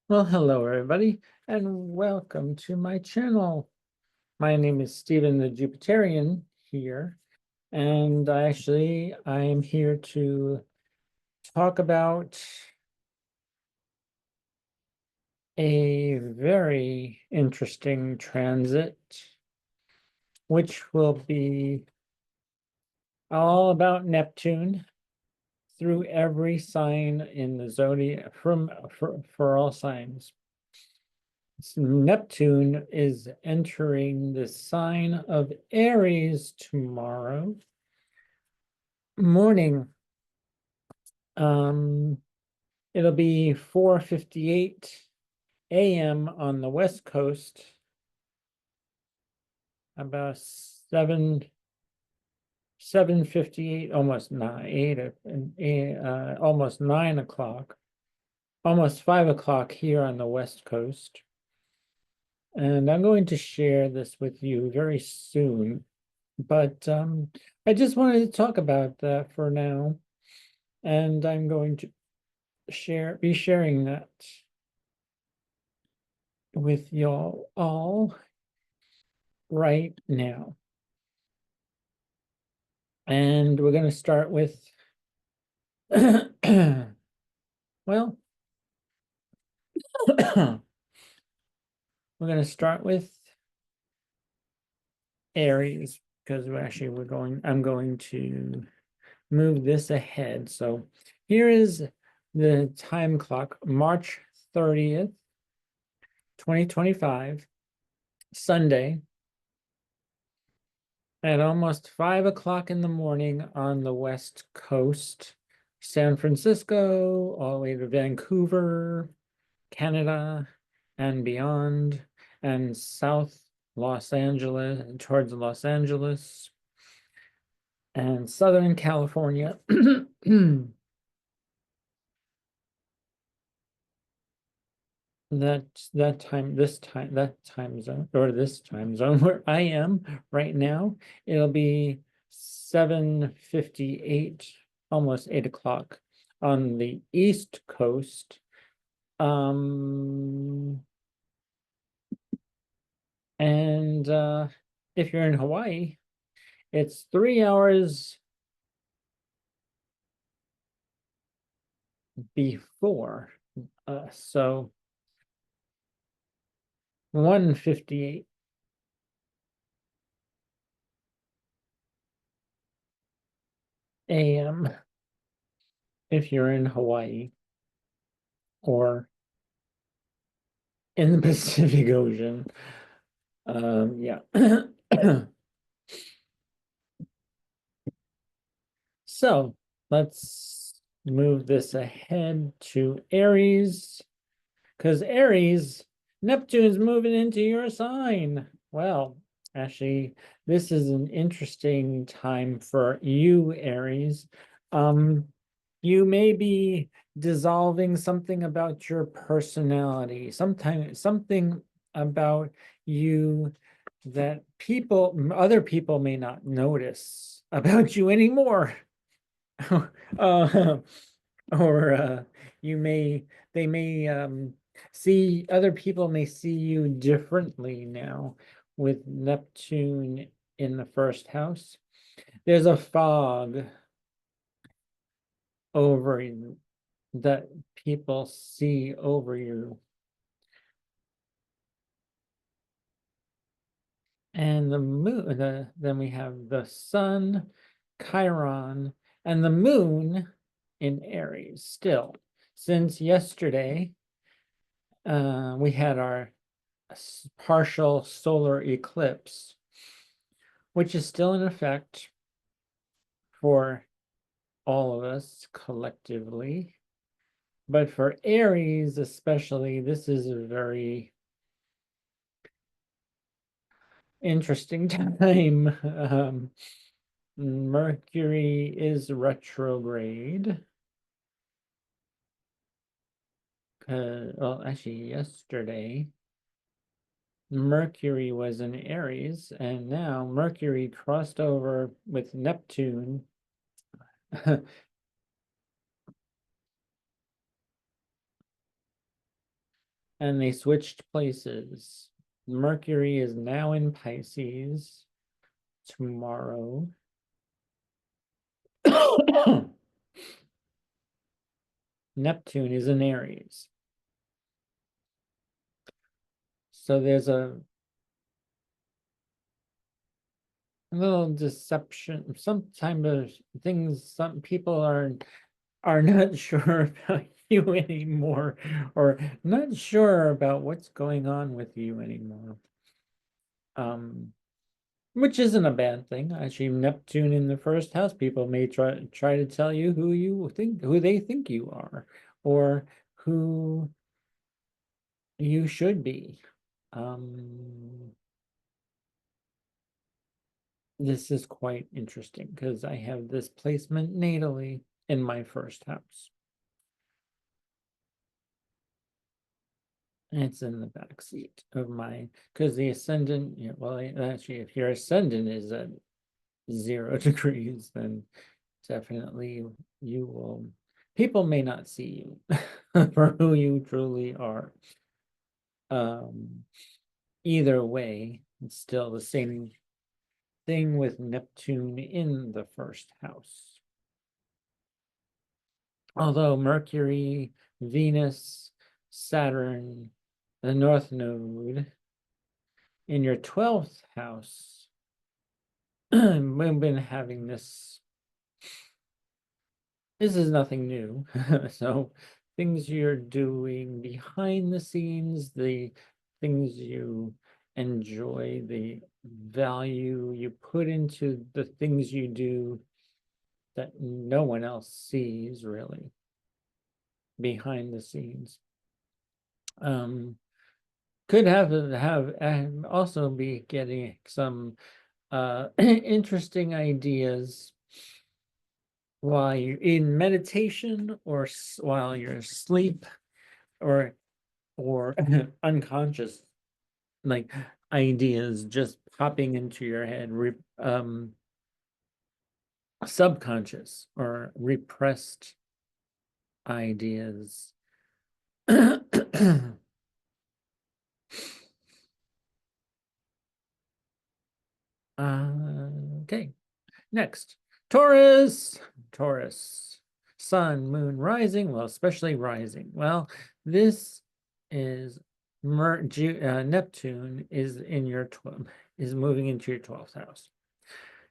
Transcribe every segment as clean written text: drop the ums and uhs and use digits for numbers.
Well, hello everybody, and welcome to my channel. My name is Stephen the Jupiterian here, and I am here to talk about a very interesting transit, which will be all about Neptune through every sign in the zodiac for all signs. Neptune is entering the sign of Aries tomorrow morning. Um, it'll be 4:58 a.m. on the West Coast, about 7:58, almost 9 o'clock, almost 5 o'clock here on the West Coast. And I'm going to share this with you very soon. But I just wanted to talk about that for now, and I'm going to be sharing that with y'all all right now. And we're going to start with, well, we're going to start with Aries because I'm going to move this ahead. So here is the time clock, March 30th, 2025, Sunday, at almost 5 o'clock in the morning on the West Coast, San Francisco, all the way to Vancouver, Canada, and beyond, and South Los Angeles, towards Los Angeles, and Southern California. that time zone, or this time zone where I am right now, it'll be 7:58, almost 8 o'clock on the East Coast. And if you're in Hawaii, it's 3 hours before so 1:58 a.m. if you're in Hawaii or in the Pacific Ocean. Yeah. So let's move this ahead to Aries, because Aries, Neptune's moving into your sign. Well, actually, this is an interesting time for you, Aries. You may be dissolving something about your personality, something about you that other people may not notice about you anymore. uh, or you may they may see other people may see you differently now with Neptune in the first house. There's a fog over you that people see over you, and the moon, then we have the sun, Chiron, and the moon in Aries still. Since yesterday, we had our partial solar eclipse, which is still in effect for all of us collectively. But for Aries especially, this is a very interesting time. Mercury is retrograde. Well, actually, yesterday, Mercury was in Aries, and now Mercury crossed over with Neptune. and they switched places. Mercury is now in Pisces tomorrow. Neptune is in Aries. So there's a little deception, some type of things. Some people are not sure about you anymore, or not sure about what's going on with you anymore. Which isn't a bad thing. Actually, Neptune in the first house, people may try to tell you who they think you are, or who you should be. This is quite interesting because I have this placement natally in my first house. It's in the back seat of my, because the ascendant, yeah, well, actually, if your ascendant is at 0 degrees, then definitely you will, people may not see you for who you truly are. Either way, it's still the same thing with Neptune in the first house. Although Mercury, Venus, Saturn, the North Node in your 12th house, we've been having this. This is nothing new. So things you're doing behind the scenes, the things you enjoy, the value you put into the things you do that no one else sees really behind the scenes. Could have also be getting some interesting ideas while you're in meditation, or while you're asleep, or unconscious, like ideas just popping into your head, subconscious or repressed ideas. Okay, next, Taurus. Taurus, sun, moon, rising. Well, especially rising. Well, this is Neptune is in your is moving into your 12th house.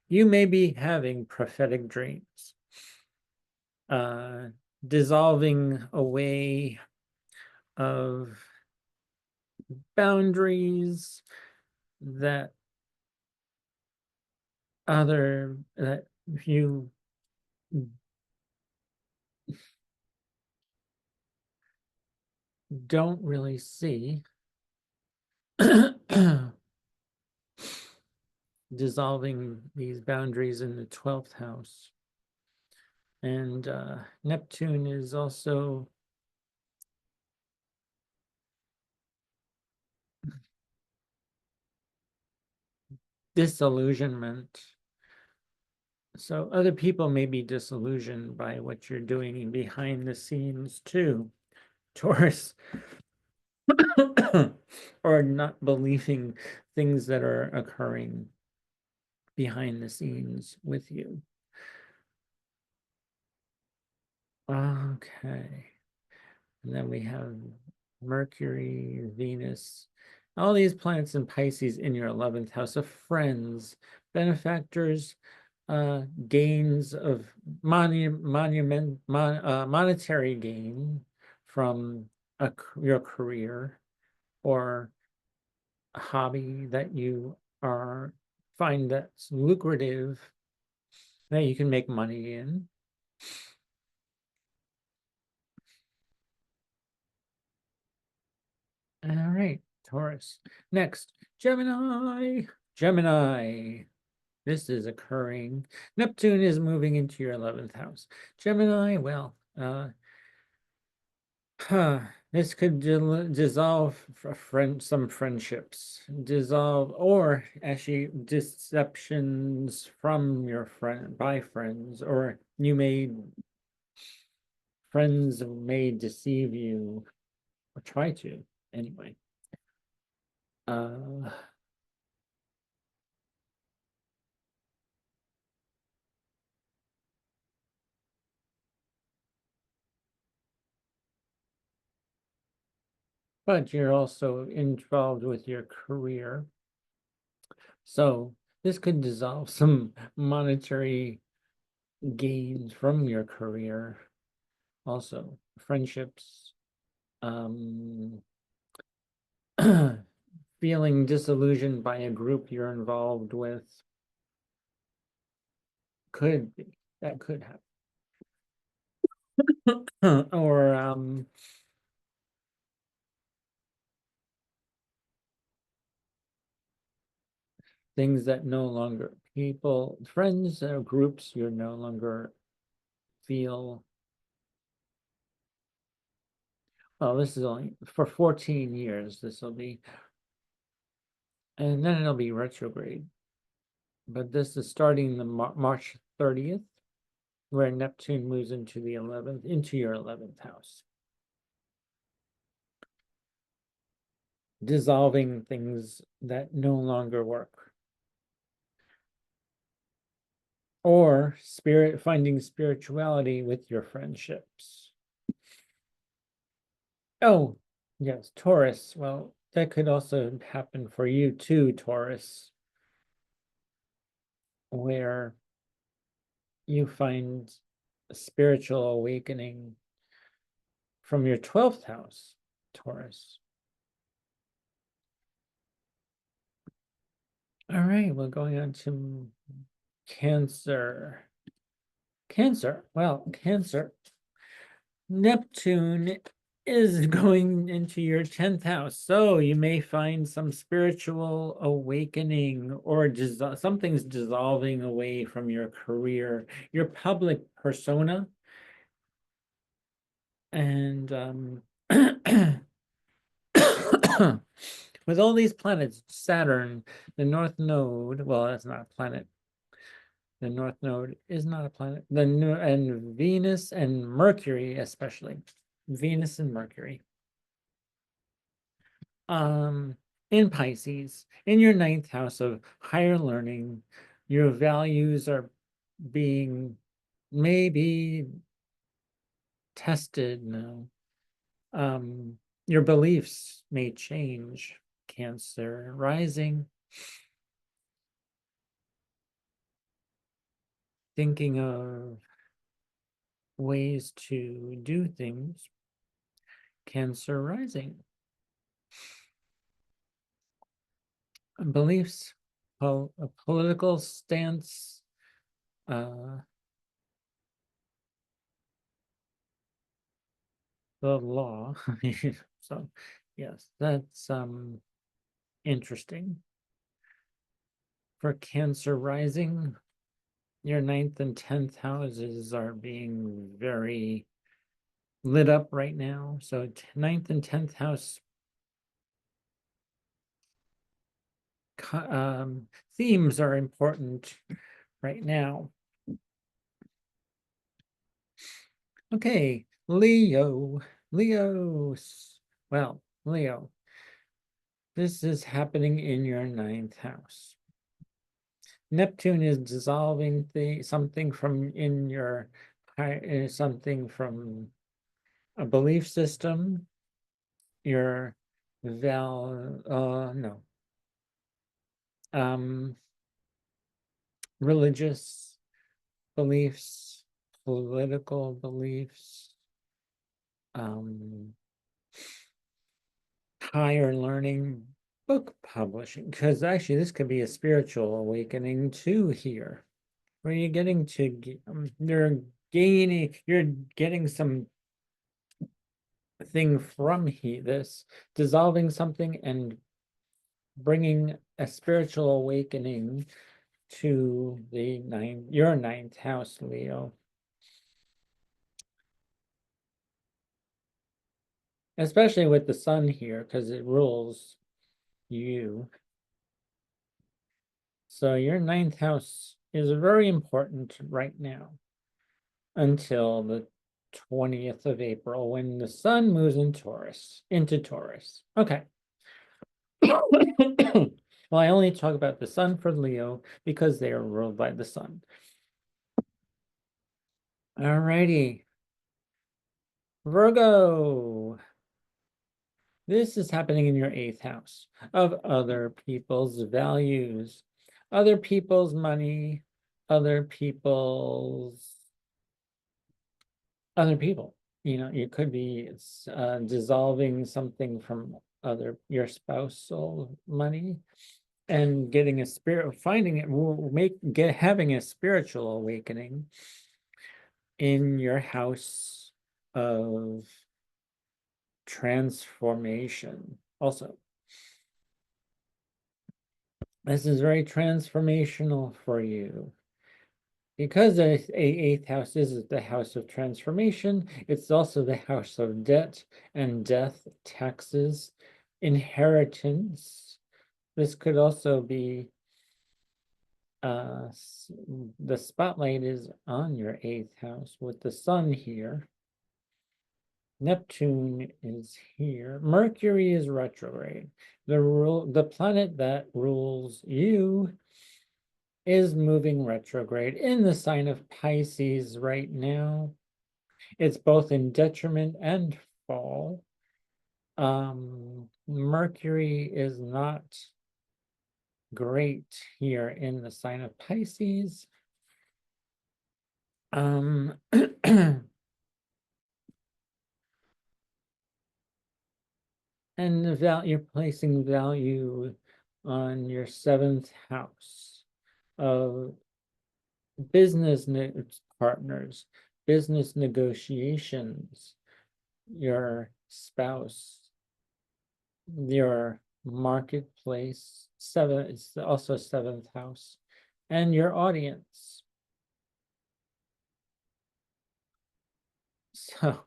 You may be having prophetic dreams, dissolving away of boundaries that you don't really see. Dissolving these boundaries in the 12th house. And Neptune is also disillusionment. So other people may be disillusioned by what you're doing behind the scenes too, Taurus, or not believing things that are occurring behind the scenes with you. Okay. And then we have Mercury, Venus, all these planets in Pisces in your 11th house of friends, benefactors, gains of monetary gain from your career, or a hobby that you find that's lucrative, that you can make money in. All right, Taurus. Next, Gemini. Gemini. This is occurring. Neptune is moving into your 11th house. Gemini, well, this could dissolve some friendships, dissolve, or actually deceptions from your by friends, or friends may deceive you or try to. Anyway. Uh, but you're also involved with your career. So this could dissolve some monetary gains from your career. Also, friendships, um, feeling disillusioned by a group you're involved with could be, that could happen. Or things that no longer people, friends or groups you no longer feel. Well, this is only for 14 years. This will be, and then it'll be retrograde. But this is starting the March 30th, where Neptune moves into the 11th, into your 11th house. Dissolving things that no longer work. Or finding spirituality with your friendships. Oh, yes, Taurus. Well, that could also happen for you too, Taurus, where you find a spiritual awakening from your 12th house, Taurus. All right, we're going on to Cancer. Cancer. Well, Cancer. Neptune is going into your 10th house. So you may find some spiritual awakening or something's dissolving away from your career, your public persona. And with all these planets, Saturn, the North Node, well, that's not a planet. The North Node is not a planet. And Venus and Mercury, especially. Venus and Mercury. In Pisces, in your 9th house of higher learning, your values are being maybe tested now. Your beliefs may change. Cancer rising, thinking of ways to do things. Cancer rising. Beliefs, a political stance, the law. So yes, that's interesting. For Cancer rising, your 9th and 10th houses are being very lit up right now. So 9th and 10th house themes are important right now. Okay, Leo. Well, Leo, this is happening in your 9th house. Neptune is dissolving something from in your something from a belief system, your no, religious beliefs, political beliefs, higher learning, book publishing, because actually this could be a spiritual awakening too here, where you're getting to, you're getting some thing from this, dissolving something and bringing a spiritual awakening to your 9th house, Leo. Especially with the sun here, because it rules you. So your 9th house is very important right now until the 20th of April when the sun moves into Taurus. Okay. Well, I only talk about the sun for Leo because they are ruled by the sun. All righty. Virgo. This is happening in your 8th house of other people's values, other people's money, other people's other people. You know, it could be dissolving something from your spousal money and getting a spirit, finding it will having a spiritual awakening in your house of transformation. Also, this is very transformational for you. Because a 8th house is the house of transformation, it's also the house of debt and death, taxes, inheritance. This could also be the spotlight is on your 8th house with the sun here. Neptune is here. Mercury is retrograde. The planet that rules you is moving retrograde in the sign of Pisces right now. It's both in detriment and fall. Mercury is not great here in the sign of Pisces. And you're placing value on your 7th house of business partners, business negotiations, your spouse, your marketplace, it's also 7th house, and your audience. So,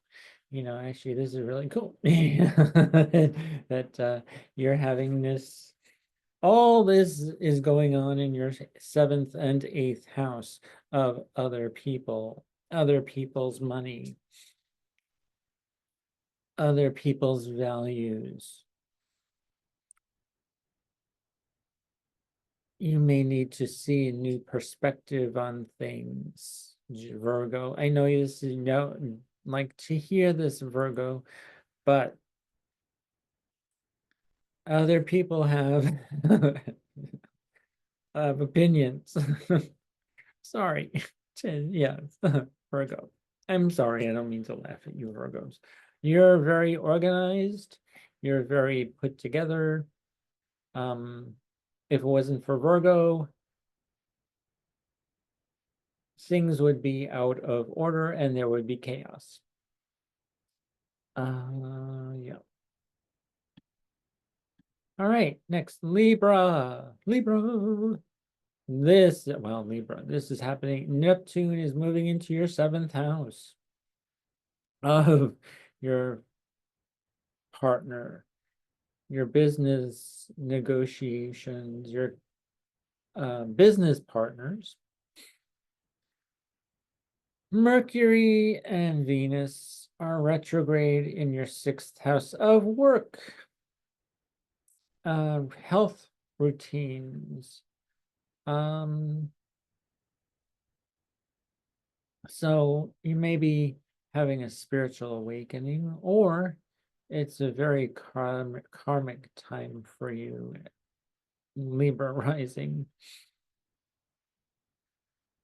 you know, actually, this is really cool that you're having this. All this is going on in your 7th and 8th house of other people, other people's money, other people's values. You may need to see a new perspective on things, Virgo. I know you like to hear this, Virgo, but other people have opinions. Sorry. Yeah, Virgo. I'm sorry, I don't mean to laugh at you, Virgos. You're very organized. You're very put together. If it wasn't for Virgo, things would be out of order and there would be chaos. Yeah. All right, next, Libra. Libra. Libra, this is happening. Neptune is moving into your 7th house of your partner, your business negotiations, your business partners. Mercury and Venus are retrograde in your 6th house of work, health routines. So you may be having a spiritual awakening, or it's a very karmic time for you, Libra rising,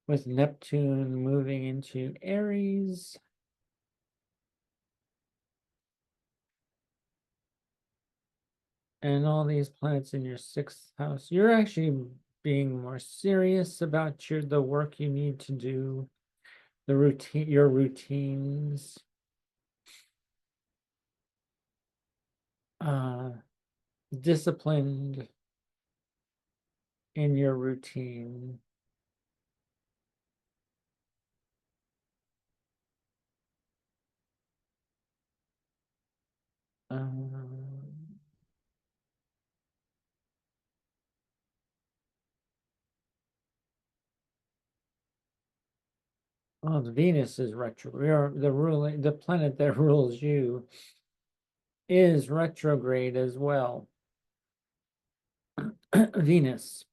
with Neptune moving into Aries. And all these planets in your 6th house. You're actually being more serious about the work you need to do, your routines. Disciplined in your routine. Um, Oh, the Venus is retro. The planet that rules you is retrograde as well. Venus,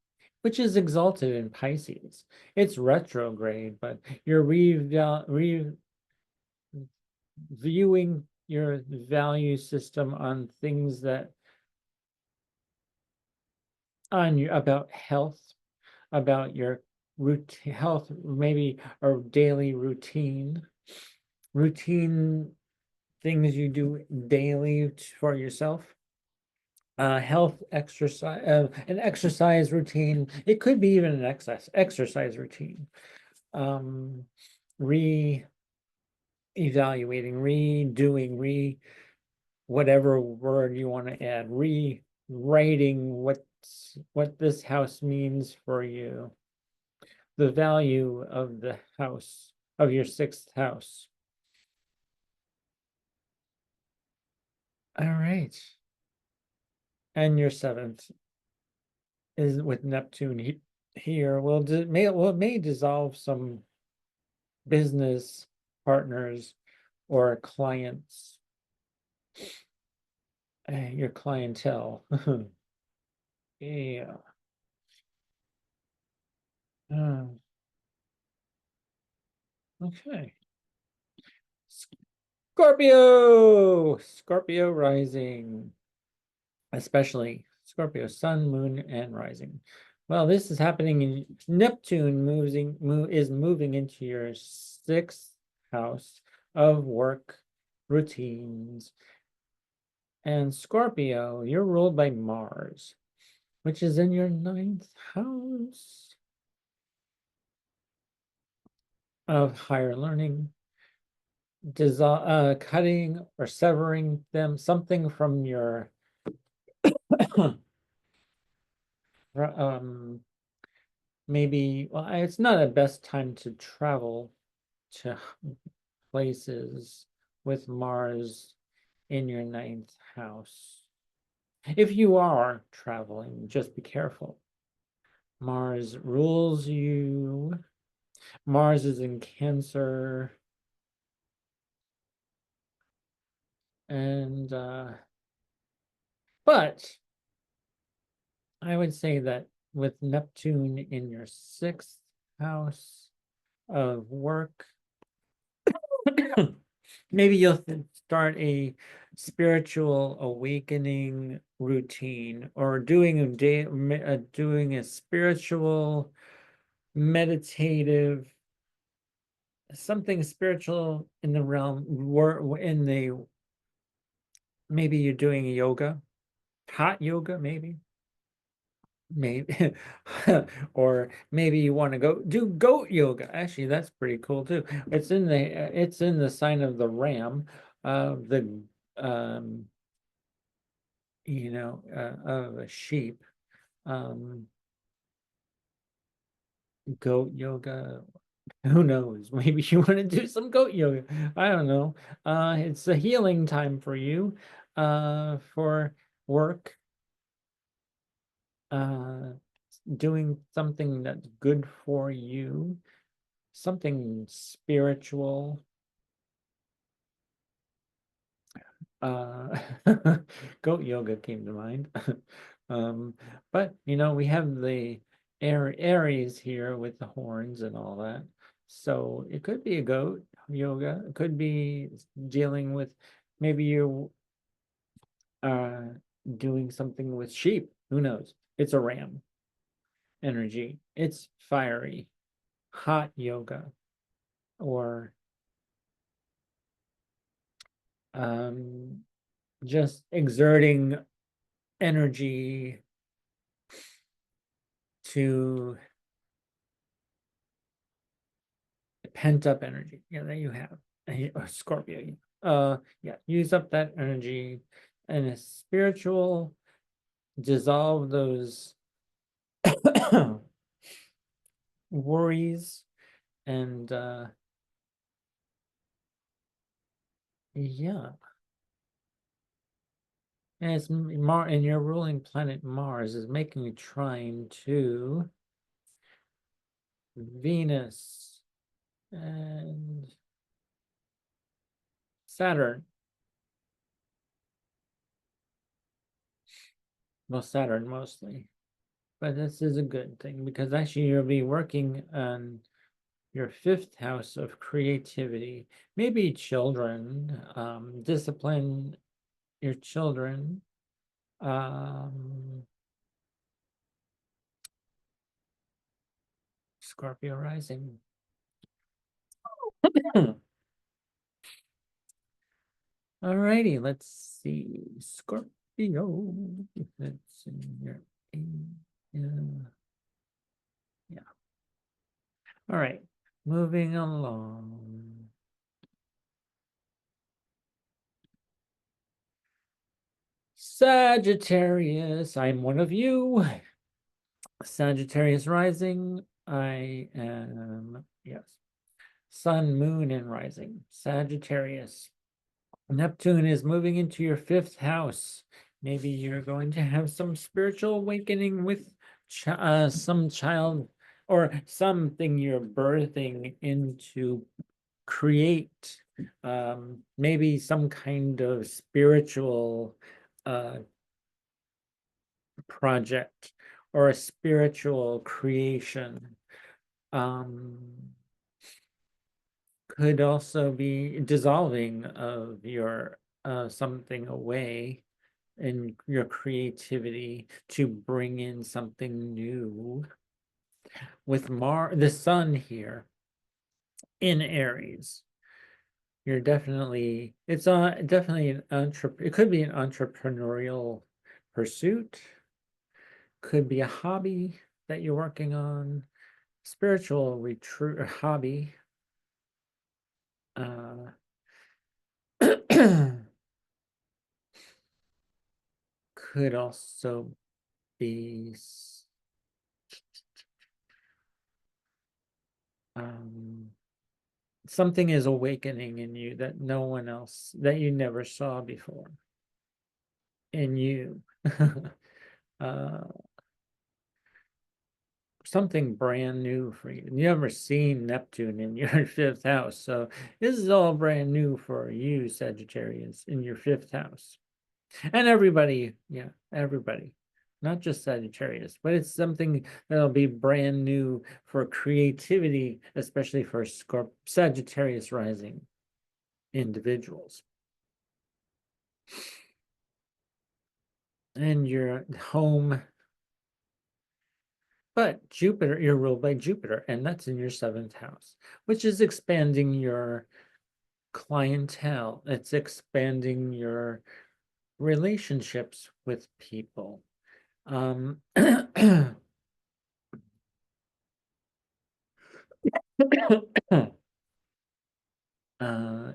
which is exalted in Pisces. It's retrograde, but you're reviewing your value system on things that on your about health, about your routine health, maybe a daily routine things you do daily for yourself. Health exercise, an exercise routine. It could be even an exercise routine. Re-evaluating, redoing, whatever word you want to add, rewriting what this house means for you, the value of the house, of your sixth house. All right. And your seventh is with Neptune here. It may dissolve some business partners or clients, your clientele. Yeah. Okay. Scorpio rising, especially Scorpio sun, moon, and rising. Well, this is happening in Neptune is moving into your sixth house of work routines. And Scorpio, you're ruled by Mars, which is in your ninth house of higher learning, cutting or severing something from your maybe, well, it's not a best time to travel to places with Mars in your ninth house. If you are traveling, just be careful. Mars rules you. Mars is in Cancer. And but I would say that with Neptune in your sixth house of work, maybe you'll start a spiritual awakening routine, or doing doing a spiritual meditative, something spiritual in the realm, maybe you're doing yoga, hot yoga, maybe or maybe you want to go do goat yoga. Actually, that's pretty cool too. It's in the sign of the ram, the um of a sheep. um Goat yoga, who knows, maybe you want to do some goat yoga. I don't know. It's a healing time for you, for work, uh doing something that's good for you, something spiritual. Uh, Goat yoga came to mind. Um, but we have the Aries here with the horns and all that. So it could be a goat yoga. It could be dealing with, maybe you uh doing something with sheep. Who knows? It's a ram energy. It's fiery, hot yoga, or um just exerting energy to pent up energy, that you have. Or Scorpio, yeah, use up that energy and a spiritual, dissolve those worries, and yeah. And it's and your ruling planet Mars is making a trine to Venus. and Saturn. Well, Saturn mostly. But this is a good thing because actually you'll be working on your fifth house of creativity. Maybe children, discipline your children. Scorpio rising. Alrighty, let's see. Scorpio. That's in your yeah. Yeah. All right. Moving along. Sagittarius, I'm one of you. Sagittarius rising. I am, yes. Sun, moon, and rising. Sagittarius. Neptune is moving into your fifth house. Maybe you're going to have some spiritual awakening with some child or something you're birthing into create maybe some kind of spiritual uh, project or a spiritual creation. Um, could also be dissolving of your something away in your creativity to bring in something new with the sun here in Aries. You're definitely definitely it could be an entrepreneurial pursuit, could be a hobby that you're working on, spiritual retreat or hobby. Uh, could also be um, something is awakening in you that no one else, that you never saw before in you. uh, Something brand new for you. You never seen Neptune in your fifth house. So this is all brand new for you, Sagittarius, in your fifth house. And everybody, yeah, everybody. Not just Sagittarius, but it's something that'll be brand new for creativity, especially for Sagittarius rising individuals. And your home, but Jupiter, you're ruled by Jupiter, and that's in your seventh house, which is expanding your clientele. It's expanding your relationships with people.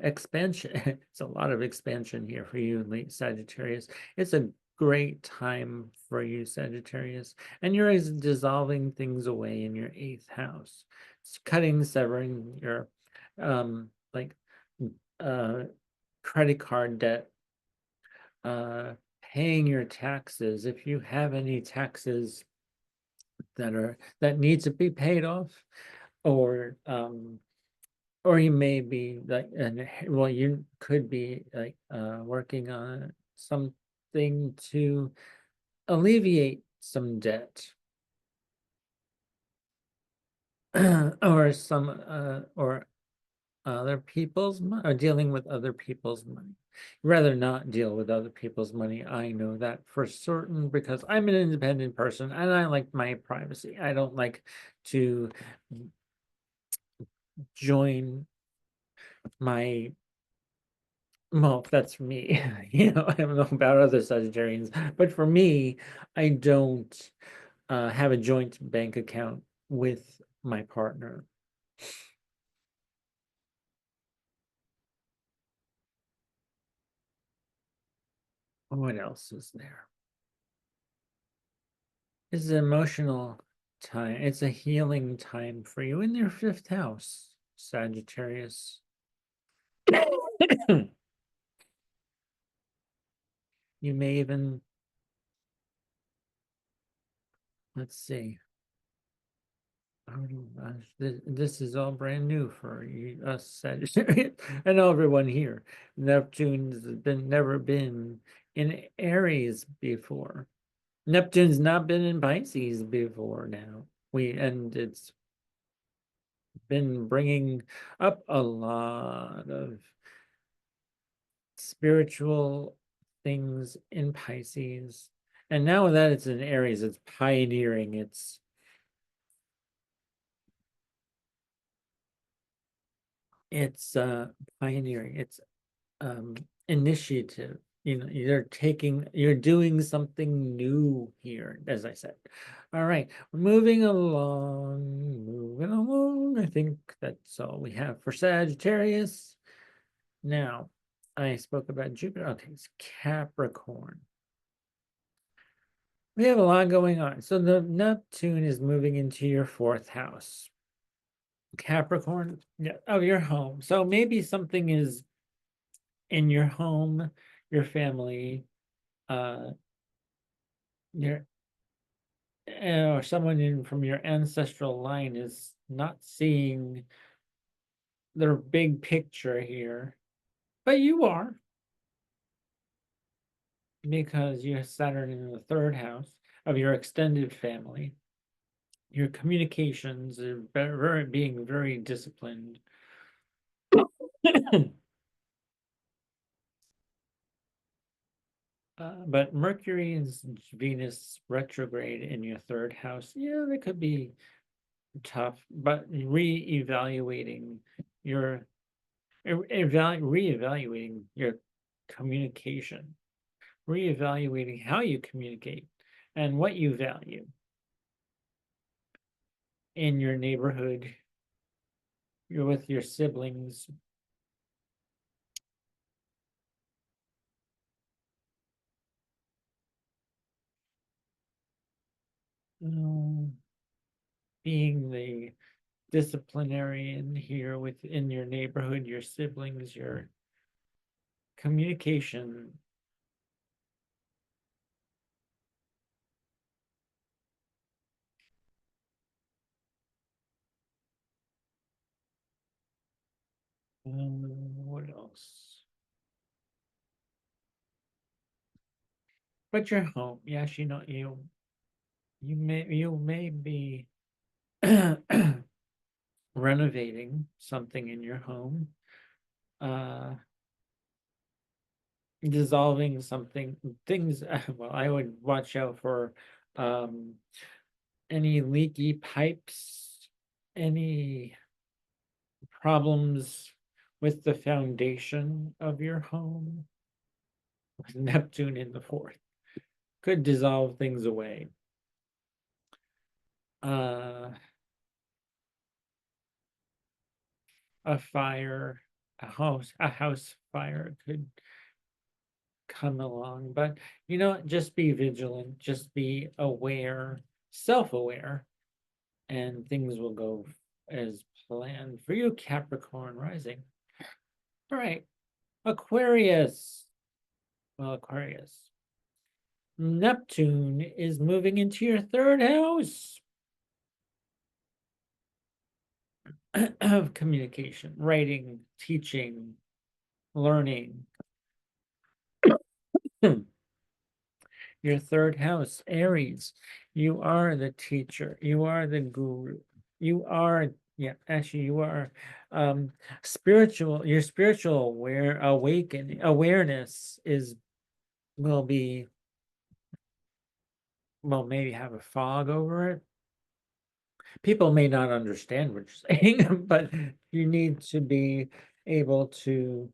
Expansion. It's a lot of expansion here for you, late Sagittarius. It's a great time for you, Sagittarius, and you're dissolving things away in your eighth house. It's cutting, severing your like uh credit card debt, uh paying your taxes. If you have any taxes that need to be paid off, or you may be like, and well, you could be like working on something to alleviate some debt or some or other people's money, or dealing with other people's money. Rather not deal with other people's money. I know that for certain because I'm an independent person and I like my privacy. I don't like to join my, well, that's for me. I don't know about other Sagittarians, but for me, I don't have a joint bank account with my partner. What else is there? It's an emotional time. It's a healing time for you in your fifth house, Sagittarius. You may even, let's see. Oh, gosh, this is all brand new for us Sagittarius and everyone here. Neptune's never been in Aries before. Neptune's not been in Pisces before now. And it's been bringing up a lot of spiritual things in Pisces. And now that it's in Aries, it's pioneering. It's pioneering. It's initiative. You know, you're doing something new here, as I said. All right, moving along, moving along. I think that's all we have for Sagittarius. Now, I spoke about Jupiter. Okay, it's Capricorn. We have a lot going on. So the Neptune is moving into your fourth house. Capricorn, yeah, of your home. So maybe something is in your home, your family, uh, your or someone from your ancestral line is not seeing their big picture here, but you are, because you have Saturn in the third house of your extended family. Your communications are being very disciplined. But Mercury and Venus retrograde in your third house, yeah, that could be tough, but re-evaluating your reevaluating your communication, reevaluating how you communicate and what you value in your neighborhood, you're with your siblings. um, Being the disciplinarian here within your neighborhood, your siblings, your communication. What else? But your home, yes, you know, you may be renovating something in your home, uh, dissolving something, things. Well, I would watch out for um, any leaky pipes, any problems with the foundation of your home. With Neptune in the fourth could dissolve things away. Uh, a fire, a house fire could come along, but just be vigilant, just be aware, self-aware, and things will go as planned for you, Capricorn rising. All right, Aquarius. Well, Aquarius, Neptune is moving into your third house of communication, writing, teaching, learning. Your third house, Aries. You are the teacher. You are the guru. You are, yeah, actually, you are spiritual. Your spiritual awareness will be, well, maybe have a fog over it. People may not understand what you're saying, but you need to be able to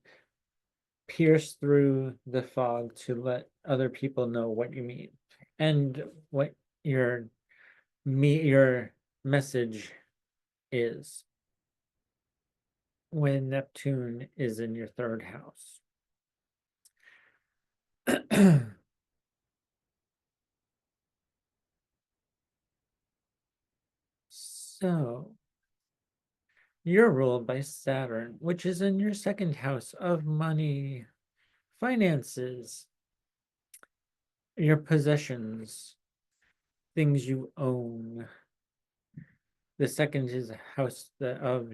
pierce through the fog to let other people know what you mean and what your your message is when Neptune is in your third house. So you're ruled by Saturn, which is in your second house of money, finances, your possessions, things you own. the second is house of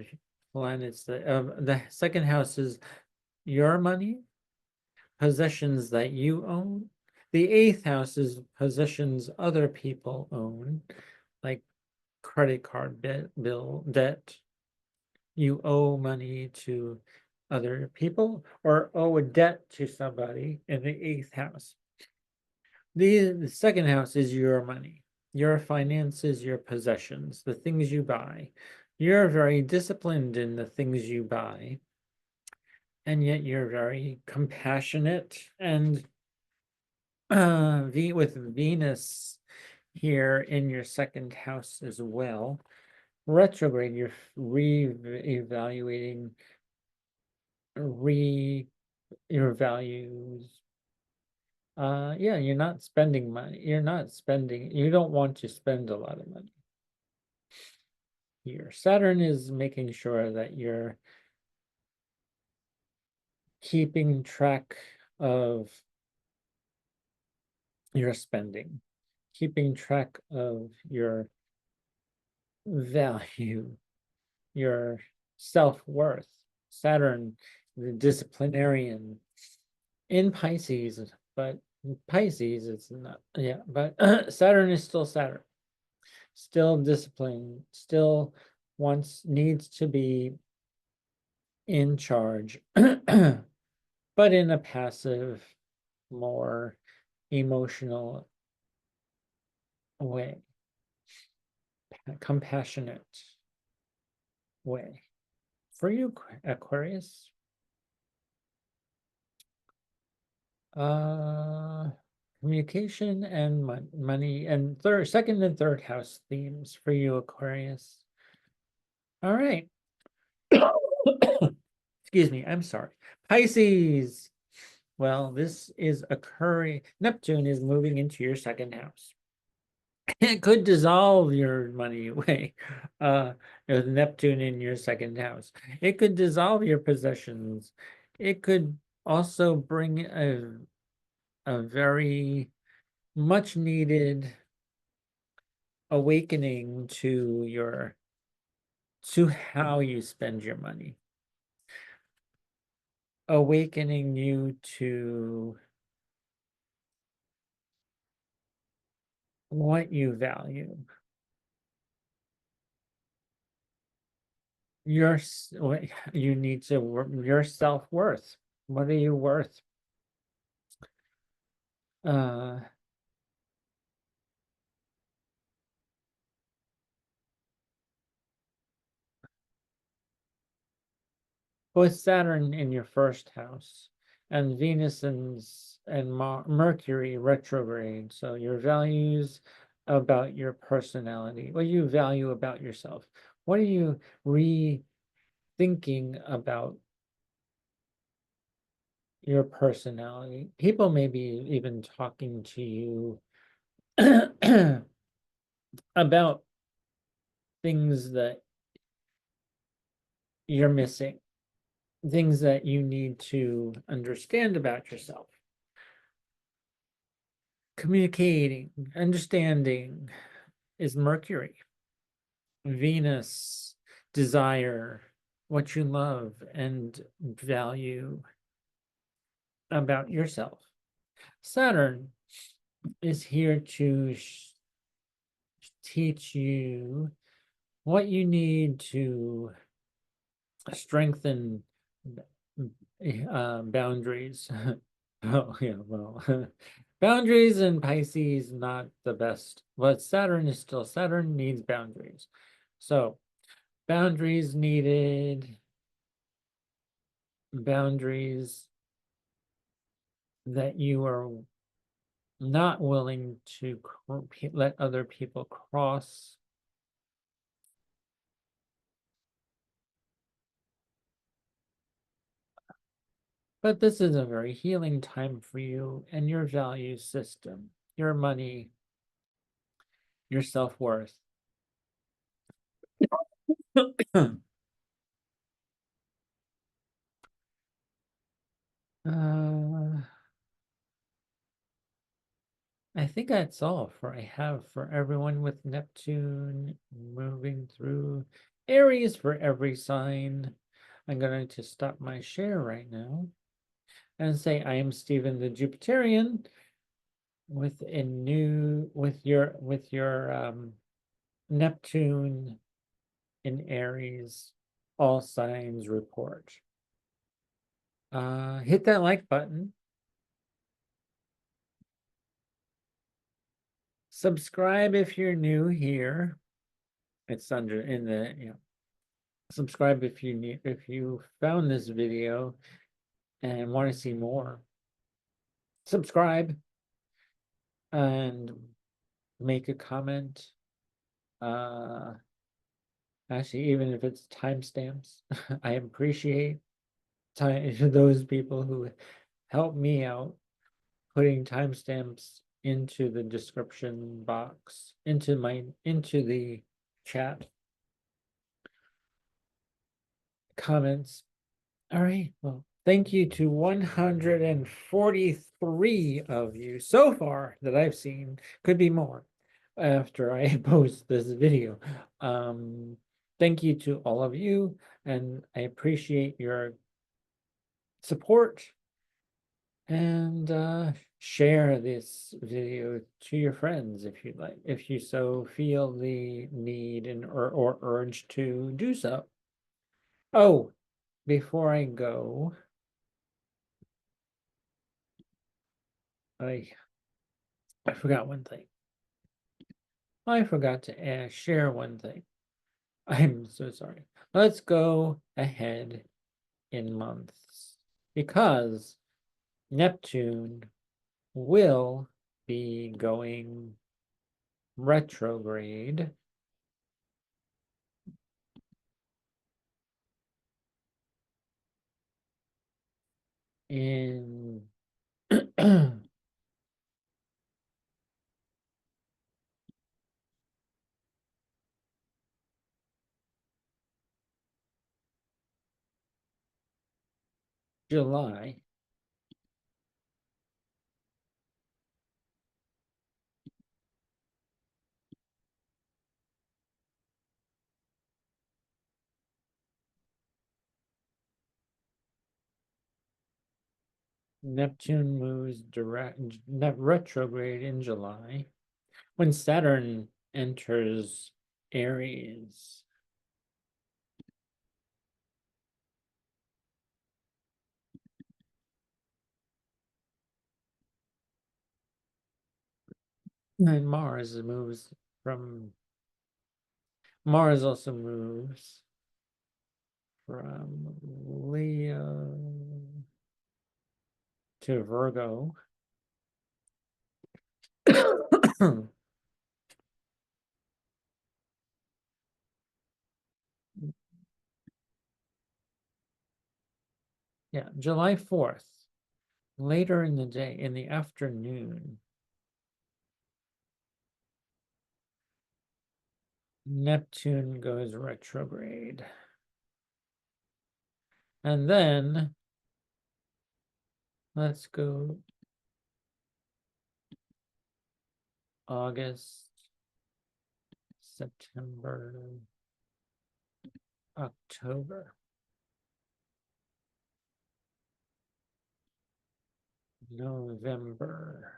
planets. The second house is your money, possessions that you own. The eighth house is possessions other people own, like credit card bill debt. You owe money to other people or owe a debt to somebody in the eighth house. The second house is your money, your finances, your possessions, the things you buy. You're very disciplined in the things you buy, and yet you're very compassionate. And with Venus here in your second house as well, retrograde, you're re-evaluating your values. Yeah, you're not spending money. You don't want to spend a lot of money here. Saturn is making sure that you're keeping track of your spending, keeping track of your value, your self-worth. Saturn, the disciplinarian in Pisces, but Pisces it's not, yeah, but Saturn is still Saturn, still disciplined, still needs to be in charge, but in a passive, more emotional way, compassionate way. For you, Aquarius, communication and money and second and third house themes for you, Aquarius. All right. Excuse me, I'm sorry. Pisces. Well, this is occurring. Neptune is moving into your second house. It could dissolve your money away. With Neptune in your second house. It could dissolve your possessions. It could also bring a very much needed awakening to how you spend your money. Awakening you to what you value. You need to work your self-worth. What are you worth? Uh with Saturn in your first house and Venus and Mercury retrograde. So your values about your personality, what you value about yourself. What are you rethinking about your personality? People may be even talking to you about things that you're missing, things that you need to understand about yourself. Communicating, understanding is Mercury. Venus, desire, what you love and value about yourself. Saturn is here to teach you what you need to strengthen boundaries. Oh, yeah, well, boundaries in Pisces, not the best, but Saturn is still, Saturn needs boundaries. So, boundaries needed, boundaries that you are not willing to let other people cross. But this is a very healing time for you and your value system, your money, your self-worth. I think that's all I have for everyone with Neptune moving through Aries for every sign. I'm going to stop my share right now and say I am Stephen the Jupiterian with your Neptune in Aries all signs report. Hit that like button. Subscribe if you're new here. It's under in the subscribe if you found this video and want to see more. Subscribe and make a comment. Actually, even if it's timestamps, I appreciate those people who help me out putting timestamps into the description box, into the chat comments. All right, well, thank you to 143 of you so far that I've seen. Could be more after I post this video. Thank you to all of you, and I appreciate your support. And share this video to your friends if you'd like, if you so feel the need or urge to do so. Oh, before I go, I forgot one thing. I forgot to share one thing. I'm so sorry. Let's go ahead in months because Neptune will be going retrograde in July. Neptune moves retrograde in July when Saturn enters Aries. And Mars also moves from Leo to Virgo. Yeah, July 4th, later in the day, in the afternoon, Neptune goes retrograde. And then let's go August, September, October, November.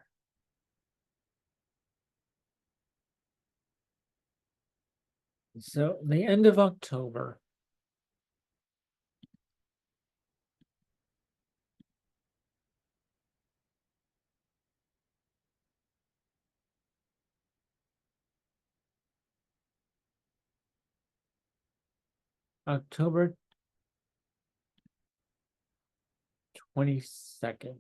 So the end of October, October 22nd.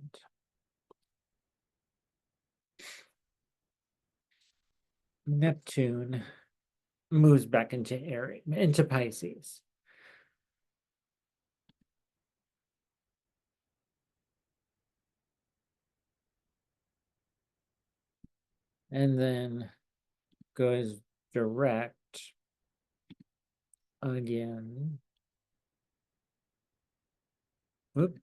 Neptune moves back into Pisces. And then goes direct again. Whoop.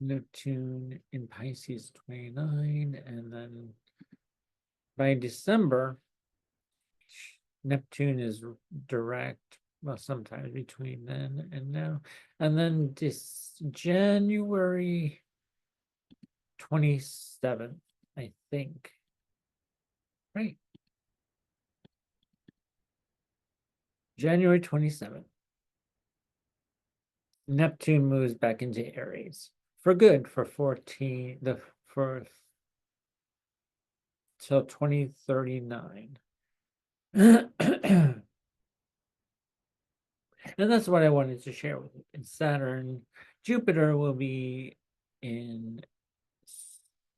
Neptune in Pisces 29, and then by December, Neptune is direct, well, sometimes between then and now. And then this January 27th, I think. Right. January 27th. Neptune moves back into Aries for good for 14 the for till 2039. And that's what I wanted to share with you. And Saturn, Jupiter will be in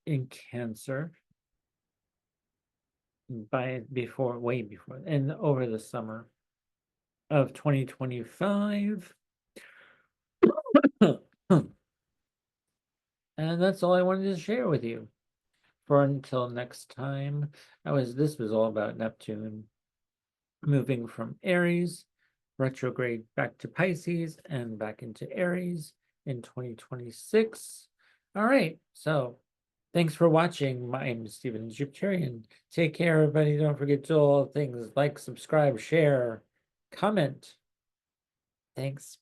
in Cancer by before, way before, and over the summer of 2025. And that's all I wanted to share with you. For until next time, this was all about Neptune moving from Aries, retrograde back to Pisces, and back into Aries in 2026. All right, so thanks for watching. I'm Stephen Jupiterian. Take care, everybody. Don't forget to all things like, subscribe, share, comment. Thanks.